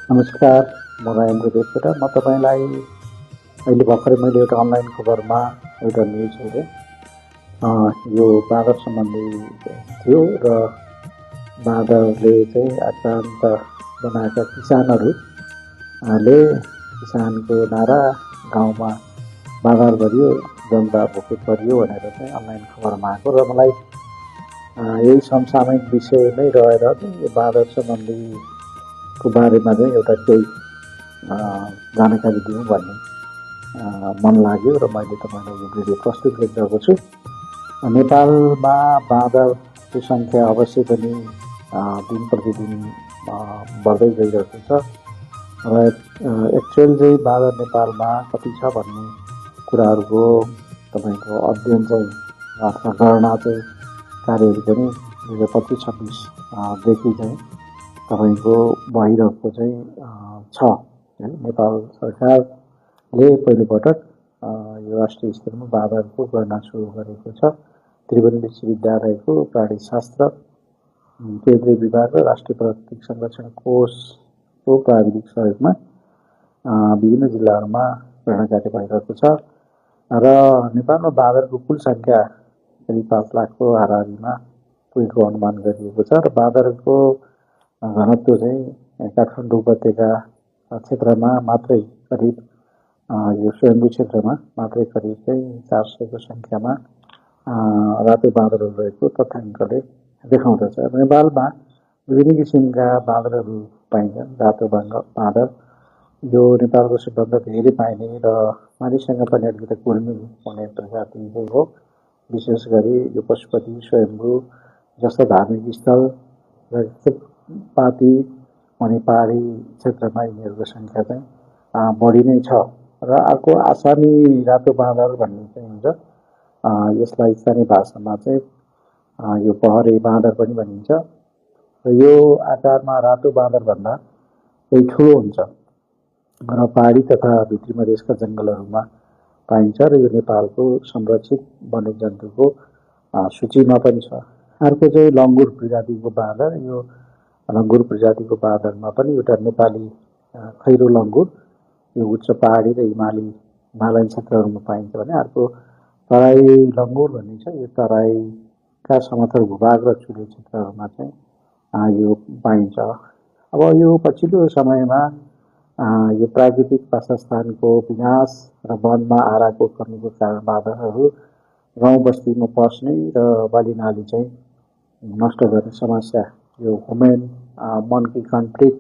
नमस्कार, म राजेन्द्र देवकोटा। म तपाईँलाई अहिले भर्खरै मैले एउटा अनलाइन खबरमा एउटा न्युज हेरेँ। यो बाँदर सम्बन्धी थियो र बाँदरले चाहिँ आक्रान्त बनाएका किसानहरूले किसानको नारा गाउँमा बाँदर गरियो, जनता भोकै परियो भनेर चाहिँ अनलाइन खबरमा आएको र मलाई यही समसामयिक विषय नै रहेर चाहिँ यो बाँदर सम्बन्धीको बारेमा चाहिँ एउटा केही जानकारी दिउँ भन्ने मन लाग्यो र मैले तपाईँलाई यो भिडियो प्रस्तुत गरिरहेको छु। नेपालमा बाँदरको सङ्ख्या अवश्य पनि दिन प्रतिदिन बढ्दै गइरहेको छ र एक्चुअल चाहिँ बाँदर नेपालमा कति छ भन्ने कुराहरूको तपाईँको अध्ययन चाहिँ अथवा गणना चाहिँ कार्यहरू पनि 2025-26देखि चाहिँ तपाईँको भइरहेको चाहिँ छ। नेपाल सरकारले पहिलोपटक यो राष्ट्रिय स्तरमा बाँदरको गणना सुरु गरेको छ। त्रिभुवन विश्वविद्यालयको प्राणीशास्त्र केन्द्रीय विभाग र राष्ट्रिय प्राकृतिक संरक्षण कोषको प्राविधिक सहयोगमा विभिन्न जिल्लाहरूमा गणना कार्य भइरहेको छ र नेपालमा बाँदरको कुल सङ्ख्या करिब 5 लाखको हाराहारीमा पुगेको अनुमान गरिएको छ र बाँदरको घनत्व चाहिँ काठमाडौँ उपत्यका क्षेत्रमा मात्रै करिब यो स्वयम्भू क्षेत्रमा मात्रै करिब चाहिँ 400को सङ्ख्यामा रातो बाँदरहरू रहेको तथ्याङ्कले देखाउँदछ। नेपालमा विभिन्न किसिमका बाँदरहरू पाइन्छन्। रातो बाँदर यो नेपालको सबभन्दा धेरै पाइने र मानिससँग पनि अलिकति कुर्मी हुने प्रजाति हो। विशेष गरी यो पशुपति, स्वयम्भू जस्ता धार्मिक स्थल र पाती अनि पहाडी क्षेत्रमा यिनीहरूको सङ्ख्या चाहिँ बढी नै छ र अर्को आसामी रातो बाँदर भन्ने चाहिँ हुन्छ। यसलाई स्थानीय भाषामा चाहिँ यो पहरे बाँदर पनि भनिन्छ र यो आकारमा रातो बाँदरभन्दा केही ठुलो हुन्छ र पहाडी तथा भित्री मधेसका जङ्गलहरूमा पाइन्छ र यो नेपालको संरक्षित वन्यजन्तुको सूचीमा पनि छ। अर्को चाहिँ लङ्गुर प्रजातिको बाँदर। यो लङ्गुर प्रजातिको बाँदरमा पनि एउटा नेपाली खैरो लङ्गुर यो उच्च पहाडी र हिमालयन क्षेत्रहरूमा पाइन्छ भने अर्को तराई लङ्गुर भन्ने छ। यो तराईका समथर भूभाग र चुरे क्षेत्रहरूमा चाहिँ यो पाइन्छ। अब यो पछिल्लो समयमा यो प्राकृतिक वासस्थानको विनाश र वनमा आराको कमीको कारण बाँदरहरू गाउँ बस्तीमा पस्ने र बालीनाली चाहिँ नष्ट गर्ने समस्या, यो ह्युमन मन्की कन्फ्लिक्ट